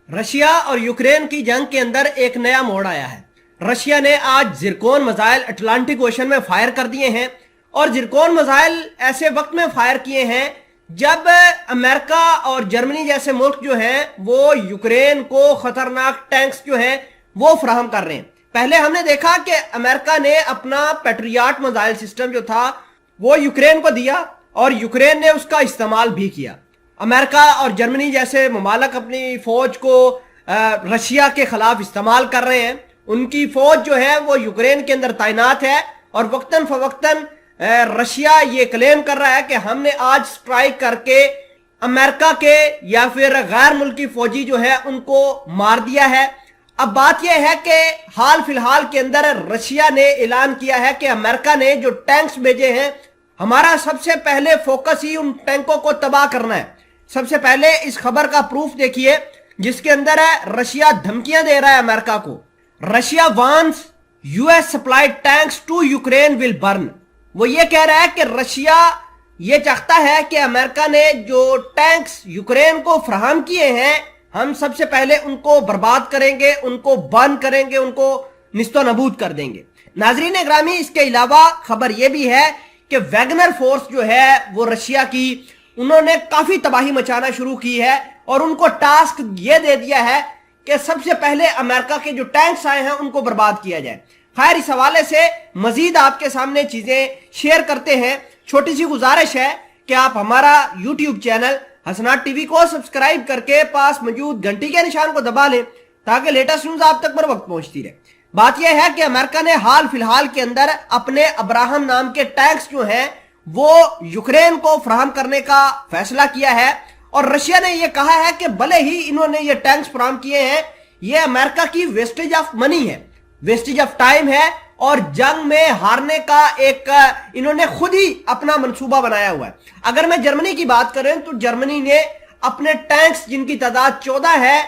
Russia और Ukraine की जंग के अंदर एक नया मोड़ आया है। रशिया ने आज जिरकोन मिसाइल अटलांटिक ओशन में फायर कर दिए हैं और जिरकोन मिसाइल ऐसे वक्त में फायर किए हैं जब अमेरिका और जर्मनी जैसे मुल्क जो हैं वो यूक्रेन को खतरनाक टैंक्स जो हैं वो फराहम कर रहे हैं। पहले हमने देखा कि अमेरिका ने अपना पैट्रियट मिसाइल सिस्टम जो था वो यूक्रेन को दिया और यूक्रेन ने उसका इस्तेमाल भी किया। अमेरिका और जर्मनी जैसे ममालक अपनी फौज को रशिया के खिलाफ इस्तेमाल कर रहे हैं। उनकी फौज जो है वो यूक्रेन के अंदर तैनात है और वक्तन फवक्तन रशिया ये क्लेम कर रहा है कि हमने आज स्ट्राइक करके अमेरिका के या फिर गैर मुल्की फौजी जो है उनको मार दिया है। अब बात यह है कि हाल फिलहाल के अंदर रशिया ने ऐलान किया है कि अमेरिका ने जो टैंक्स भेजे हैं, हमारा सबसे पहले फोकस ही उन टैंकों को तबाह करना है। सबसे पहले इस खबर का प्रूफ देखिए जिसके अंदर है रशिया धमकियां दे रहा है अमेरिका को। Russia warns US supplied tanks to Ukraine will burn. वो ये कह रहा है कि रशिया ये चाहता है कि अमेरिका ने जो टैंक्स यूक्रेन को फराहम किए हैं हम सबसे पहले उनको बर्बाद करेंगे, उनको बर्न करेंगे, उनको निस्तो नबूद कर देंगे। नाजरीन ग्रामी, इसके अलावा खबर यह भी है कि वैगनर फोर्स जो है वो रशिया की उन्होंने काफी तबाही मचाना शुरू की है और उनको टास्क ये दे दिया है कि सबसे पहले अमेरिका के जो टैंक्स आए हैं उनको बर्बाद किया जाए। खैर, इस हवाले से मजीद आपके सामने चीजें शेयर करते हैं। छोटी सी गुजारिश है कि आप हमारा यूट्यूब चैनल हसनात टीवी को सब्सक्राइब करके पास मौजूद घंटी के निशान को दबा लें ताकि लेटेस्ट न्यूज आप तक बर वक्त पहुंचती रहे। बात यह है कि अमेरिका ने हाल फिलहाल के अंदर अपने अब्राहम नाम के टैंक्स जो हैं वो यूक्रेन को फराहम करने का फैसला किया है और रशिया ने यह कहा है कि भले ही इन्होंने ये टैंक्स फराहम किए हैं, ये अमेरिका की वेस्टेज ऑफ मनी है, वेस्टेज ऑफ टाइम है और जंग में हारने का एक इन्होंने खुद ही अपना मंसूबा बनाया हुआ है। अगर मैं जर्मनी की बात करें तो जर्मनी ने अपने टैंक्स जिनकी तादाद 14 है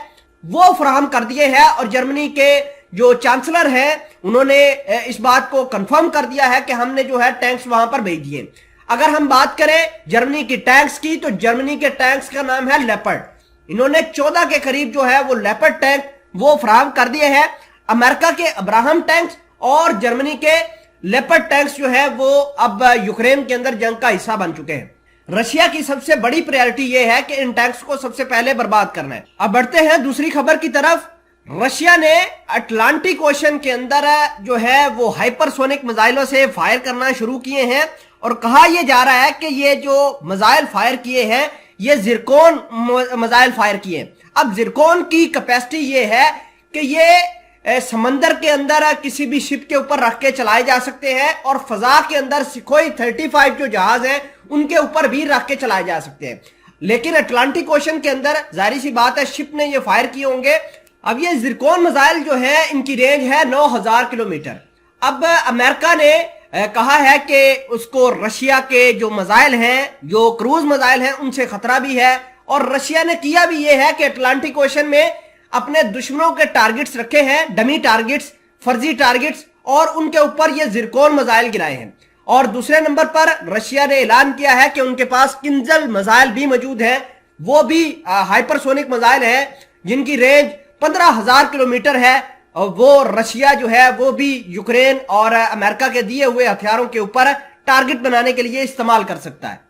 वो फराहम कर दिए हैं और जर्मनी के जो चांसलर हैं उन्होंने इस बात को कंफर्म कर दिया है कि हमने जो है टैंक्स वहां पर भेज दिए। अगर हम बात करें जर्मनी की टैंक्स की तो जर्मनी के टैंक्स का नाम है लेपर्ड। इन्होंने 14 के करीब जो है वो लेपर्ड टैंक वो फराहम कर दिए हैं। अमेरिका के अब्राहम टैंक्स और जर्मनी के लेपर्ड टैंक्स जो है वो अब यूक्रेन के अंदर जंग का हिस्सा बन चुके हैं। रशिया की सबसे बड़ी प्रायोरिटी यह है कि इन टैंक्स को सबसे पहले बर्बाद करना है। अब बढ़ते हैं दूसरी खबर की तरफ। रशिया ने अटलांटिक ओशन के अंदर जो है वो हाइपरसोनिक मिसाइलों से फायर करना शुरू किए हैं और कहा यह जा रहा है कि ये जो मिसाइल फायर किए हैं ये जिरकोन मिसाइल फायर किए। अब जिरकोन की कैपेसिटी ये है कि ये समंदर के अंदर किसी भी शिप के ऊपर रख के चलाए जा सकते हैं और फजा के अंदर सुखोई 35 जो जहाज हैं उनके ऊपर भी रख के चलाए जा सकते हैं। लेकिन अटलांटिक ओशन के अंदर जाहिर सी बात है शिप ने ये फायर किए होंगे। अब ये जिरकोन मिसाइल जो है इनकी रेंज है 9000 किलोमीटर। अब अमेरिका ने कहा है कि उसको रशिया के जो मिसाइल हैं, जो क्रूज मिसाइल हैं, उनसे खतरा भी है और रशिया ने किया भी ये है कि अटलांटिक ओशन में अपने दुश्मनों के टारगेट्स रखे हैं, डमी टारगेट्स, फर्जी टारगेट्स, और उनके ऊपर ये जिरकोन मिसाइल गिराए हैं। और दूसरे नंबर पर रशिया ने ऐलान किया है कि उनके पास किंजल मिसाइल भी मौजूद है, वो भी हाइपरसोनिक मिसाइल है जिनकी रेंज 15,000 किलोमीटर है और वो रशिया जो है वो भी यूक्रेन और अमेरिका के दिए हुए हथियारों के ऊपर टारगेट बनाने के लिए इस्तेमाल कर सकता है।